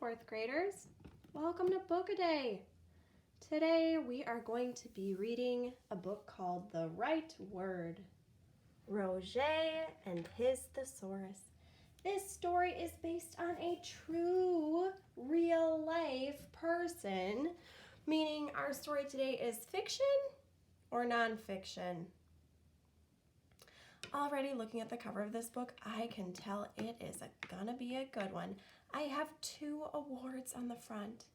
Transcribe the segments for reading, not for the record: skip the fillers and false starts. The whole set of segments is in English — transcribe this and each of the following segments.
fourth graders. Welcome to Book a Day. Today we are going to be reading a book called The Right Word, Roget and his Thesaurus. This story is based on a true, real-life person, meaning our story today is fiction or nonfiction. Already looking at the cover of this book, I can tell it is gonna be a good one. I have 2 awards on the front.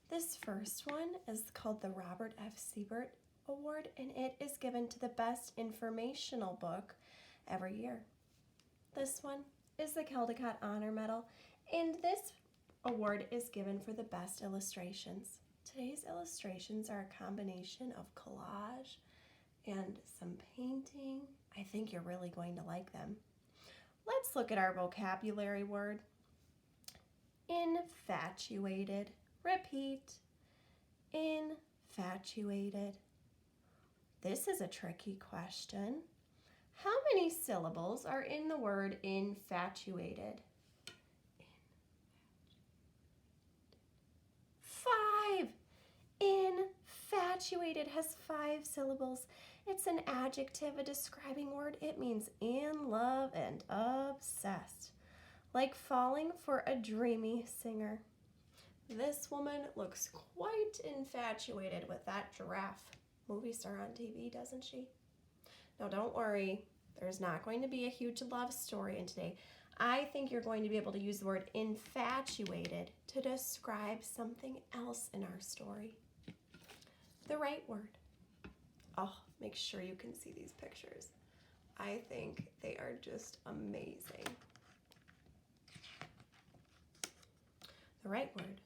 This first one is called the Robert F. Siebert Award, and it is given to the best informational book every year. This one is the Caldecott Honor Medal, and this award is given for the best illustrations. Today's illustrations are a combination of collage and some painting. I think you're really going to like them. Let's look at our vocabulary word. Infatuated. Repeat. Infatuated. This is a tricky question. How many syllables are in the word infatuated? 5. Infatuated has 5 syllables. It's an adjective, a describing word. It means in love and obsessed, like falling for a dreamy singer. This woman looks quite infatuated with that giraffe movie star on TV, doesn't she? Now don't worry, there's not going to be a huge love story in today. I think you're going to be able to use the word infatuated to describe something else in our story. The right word. Oh, make sure you can see these pictures. I think they are just amazing. The right word.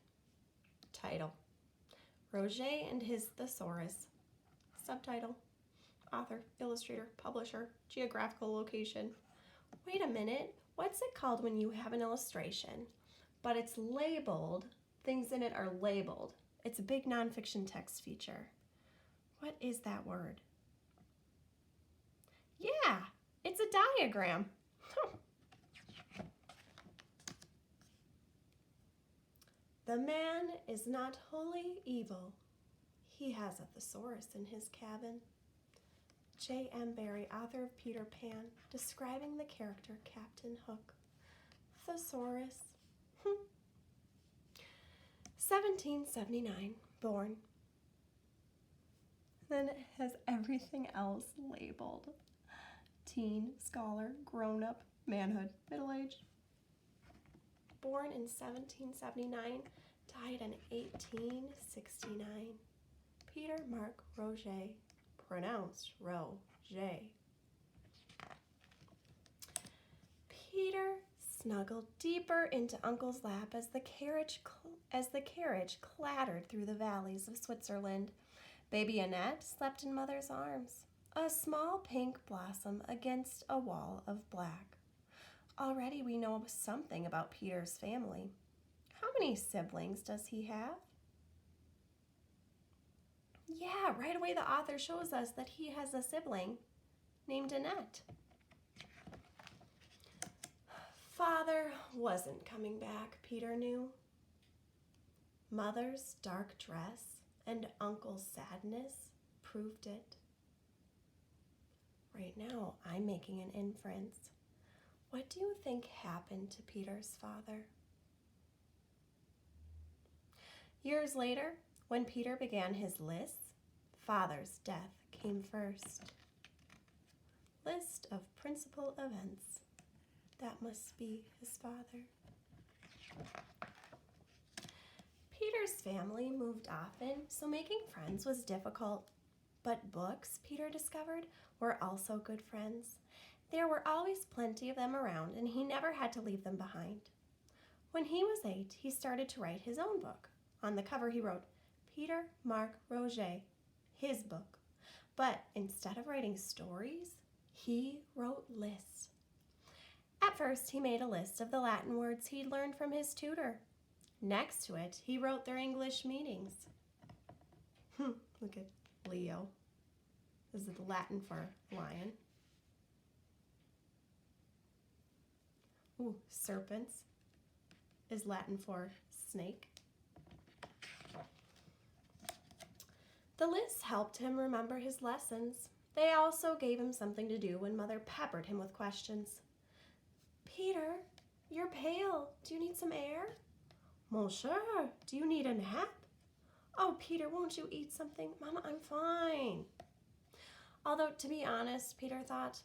Title. Roget and his Thesaurus. Subtitle. Author, illustrator, publisher, geographical location. Wait a minute, what's it called when you have an illustration, but it's labeled, things in it are labeled? It's a big nonfiction text feature. What is that word? Yeah, it's a diagram. The man is not wholly evil. He has a thesaurus in his cabin. J.M. Barrie, author of Peter Pan, describing the character Captain Hook. Thesaurus. 1779, born. Then it has everything else labeled. Teen, scholar, grown-up, manhood, middle-aged. Born in 1779, died in 1869. Peter Mark Roget, pronounced Roget. Peter snuggled deeper into Uncle's lap as the carriage clattered through the valleys of Switzerland. Baby Annette slept in Mother's arms, a small pink blossom against a wall of black. Already we know something about Peter's family. How many siblings does he have? Yeah, right away the author shows us that he has a sibling named Annette. Father wasn't coming back, Peter knew. Mother's dark dress and Uncle's sadness proved it. Right now, I'm making an inference. What do you think happened to Peter's father? Years later, when Peter began his lists, Father's death came first. List of principal events. That must be his father. Peter's family moved often, so making friends was difficult. But books, Peter discovered, were also good friends. There were always plenty of them around, and he never had to leave them behind. When he was 8, he started to write his own book. On the cover, he wrote, Peter Mark Roget, his book. But instead of writing stories, he wrote lists. At first, he made a list of the Latin words he'd learned from his tutor. Next to it, he wrote their English meanings. Look at Leo. This is Latin for lion. Serpents is Latin for snake. The lists helped him remember his lessons. They also gave him something to do when Mother peppered him with questions. Peter, you're pale. Do you need some air? Monsieur, do you need a nap? Oh, Peter, won't you eat something? Mama, I'm fine. Although, to be honest, Peter thought,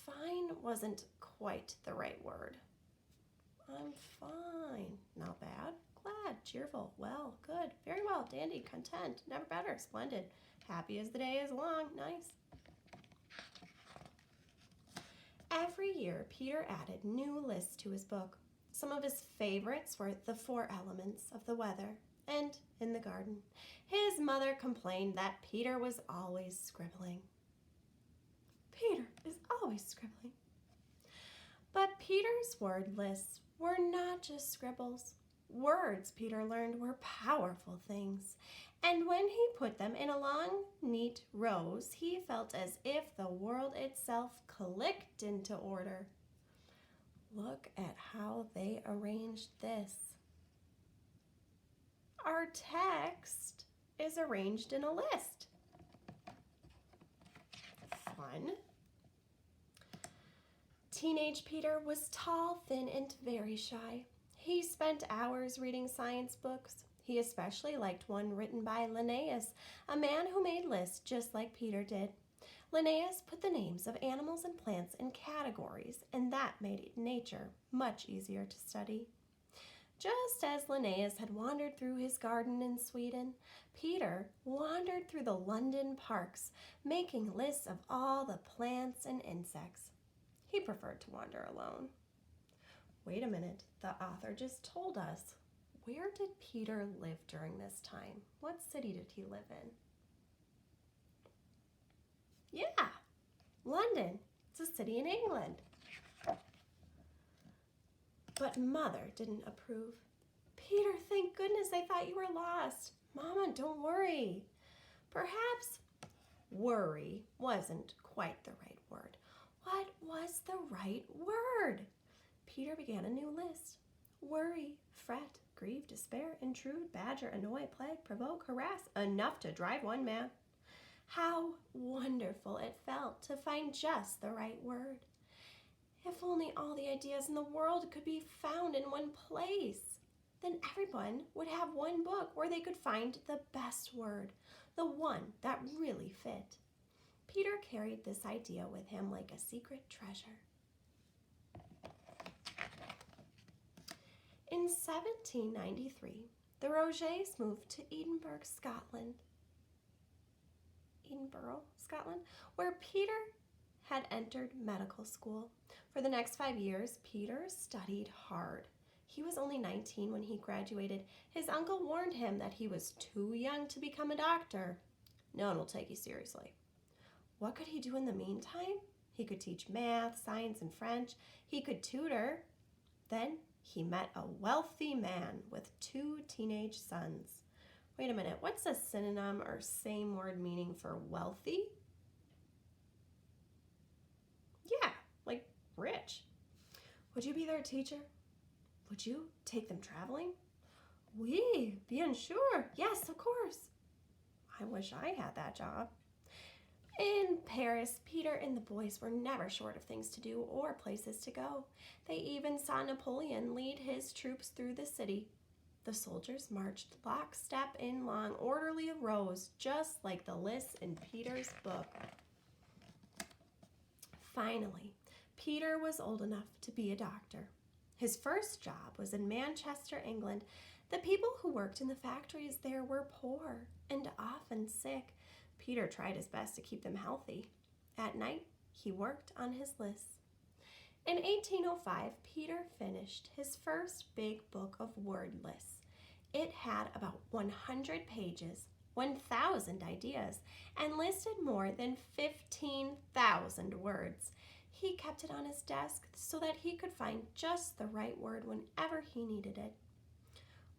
fine wasn't quite the right word. I'm fine. Not bad. Glad. Cheerful. Well. Good. Very well. Dandy. Content. Never better. Splendid. Happy as the day is long. Nice. Every year, Peter added new lists to his book. Some of his favorites were the 4 elements of the weather and in the garden. His mother complained that Peter was always scribbling. Peter is always scribbling. But Peter's word lists were not just scribbles. Words, Peter learned, were powerful things. And when he put them in a long, neat rows, he felt as if the world itself clicked into order. Look at how they arranged this. Our text is arranged in a list. Fun. Teenage Peter was tall, thin, and very shy. He spent hours reading science books. He especially liked one written by Linnaeus, a man who made lists just like Peter did. Linnaeus put the names of animals and plants in categories, and that made nature much easier to study. Just as Linnaeus had wandered through his garden in Sweden, Peter wandered through the London parks, making lists of all the plants and insects. He preferred to wander alone. Wait a minute, the author just told us. Where did Peter live during this time? What city did he live in? Yeah, London. It's a city in England. But Mother didn't approve. Peter, thank goodness, I thought you were lost. Mama, don't worry. Perhaps worry wasn't quite the right word. What was the right word? Peter began a new list. Worry, fret, grieve, despair, intrude, badger, annoy, plague, provoke, harass, enough to drive one mad. How wonderful it felt to find just the right word. If only all the ideas in the world could be found in one place, then everyone would have one book where they could find the best word, the one that really fit. Peter carried this idea with him like a secret treasure. In 1793, the Rogets moved to Edinburgh, Scotland, where Peter had entered medical school. For the next 5 years, Peter studied hard. He was only 19 when he graduated. His uncle warned him that he was too young to become a doctor. No one will take you seriously. What could he do in the meantime? He could teach math, science, and French. He could tutor. Then he met a wealthy man with 2 teenage sons. Wait a minute, what's a synonym or same word meaning for wealthy? Yeah, like rich. Would you be their teacher? Would you take them traveling? Oui, bien sûr. Yes, of course. I wish I had that job. In Paris, Peter and the boys were never short of things to do or places to go. They even saw Napoleon lead his troops through the city. The soldiers marched lockstep in long, orderly rows, just like the lists in Peter's book. Finally, Peter was old enough to be a doctor. His first job was in Manchester, England. The people who worked in the factories there were poor and often sick. Peter tried his best to keep them healthy. At night, he worked on his lists. In 1805, Peter finished his first big book of word lists. It had about 100 pages, 1,000 ideas, and listed more than 15,000 words. He kept it on his desk so that he could find just the right word whenever he needed it.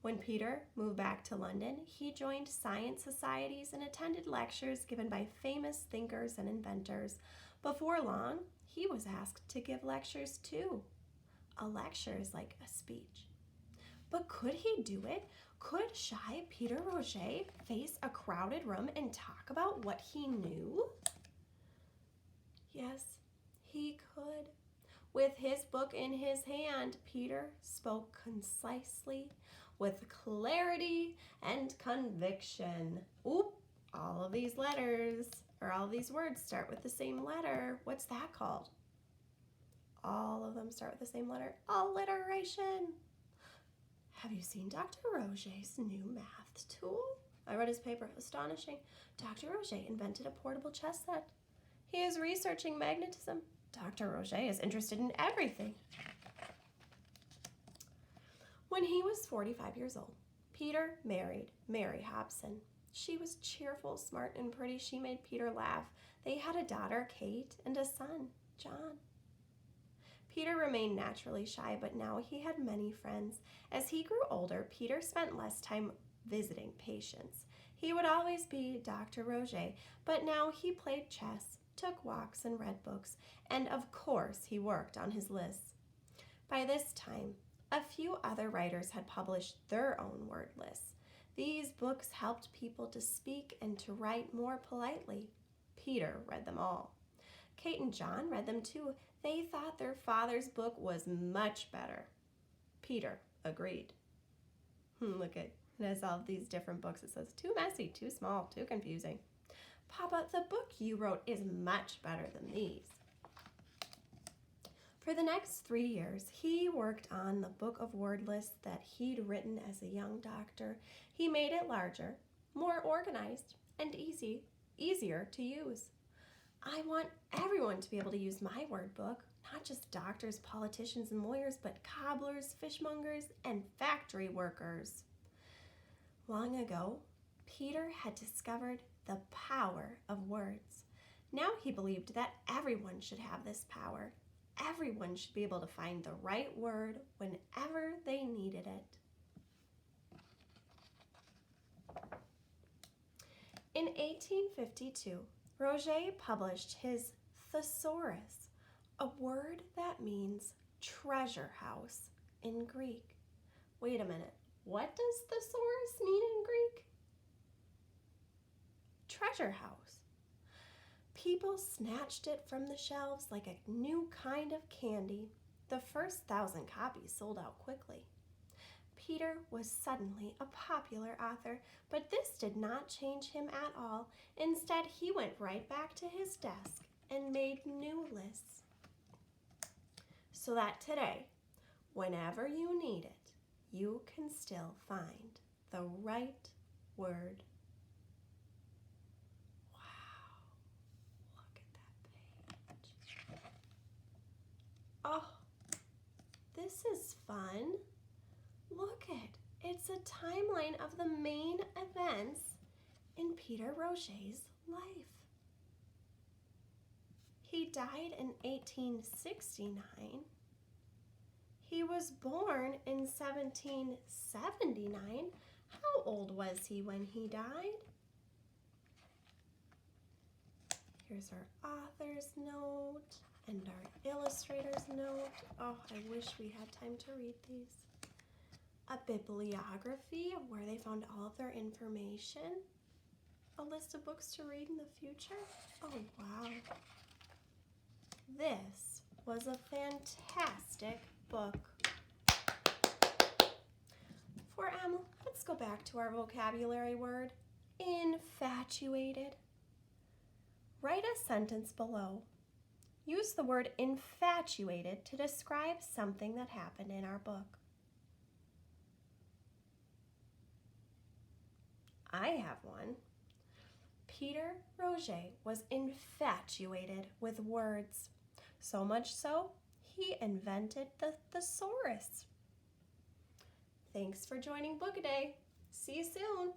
When Peter moved back to London, he joined science societies and attended lectures given by famous thinkers and inventors. Before long, he was asked to give lectures too. A lecture is like a speech. But could he do it? Could shy Peter Roget face a crowded room and talk about what he knew? Yes, he could. With his book in his hand, Peter spoke concisely, with clarity and conviction. Oop, all of these letters, or all of these words start with the same letter. What's that called? All of them start with the same letter. Alliteration. Have you seen Dr. Roget's new math tool? I read his paper. Astonishing. Dr. Roget invented a portable chess set. He is researching magnetism. Dr. Roget is interested in everything. When he was 45 years old, Peter married Mary Hobson. She was cheerful, smart, and pretty. She made Peter laugh. They had a daughter, Kate, and a son, John. Peter remained naturally shy, but now he had many friends. As he grew older, Peter spent less time visiting patients. He would always be Dr. Roget, but now he played chess, took walks, and read books, and of course he worked on his lists. By this time, a few other writers had published their own word lists. These books helped people to speak and to write more politely. Peter read them all. Kate and John read them too. They thought their father's book was much better. Peter agreed. Look at it. It has all these different books. It says, too messy, too small, too confusing. Papa, the book you wrote is much better than these. For the next 3 years, he worked on the book of word lists that he'd written as a young doctor. He made it larger, more organized, and easier to use. I want everyone to be able to use my word book, not just doctors, politicians, and lawyers, but cobblers, fishmongers, and factory workers. Long ago, Peter had discovered the power of words. Now he believed that everyone should have this power. Everyone should be able to find the right word whenever they needed it. In 1852, Roget published his Thesaurus, a word that means treasure house in Greek. Wait a minute, what does thesaurus mean in Greek? Treasure house. People snatched it from the shelves like a new kind of candy. The first 1,000 copies sold out quickly. Peter was suddenly a popular author, but this did not change him at all. Instead, he went right back to his desk and made new lists. So that today, whenever you need it, you can still find the right word. Wow, look at that page. Oh, this is fun. Look it's a timeline of the main events in Peter Roget's life. He died in 1869. He was born in 1779. How old was he when he died? Here's our author's note and our illustrator's note. Oh, I wish we had time to read these. A bibliography of where they found all of their information. A list of books to read in the future. Oh, wow. This was a fantastic book. For M, let's go back to our vocabulary word, infatuated. Write a sentence below. Use the word infatuated to describe something that happened in our book. I have one. Peter Roget was infatuated with words, so much so he invented the Thesaurus. Thanks for joining Book-A-Day. See you soon.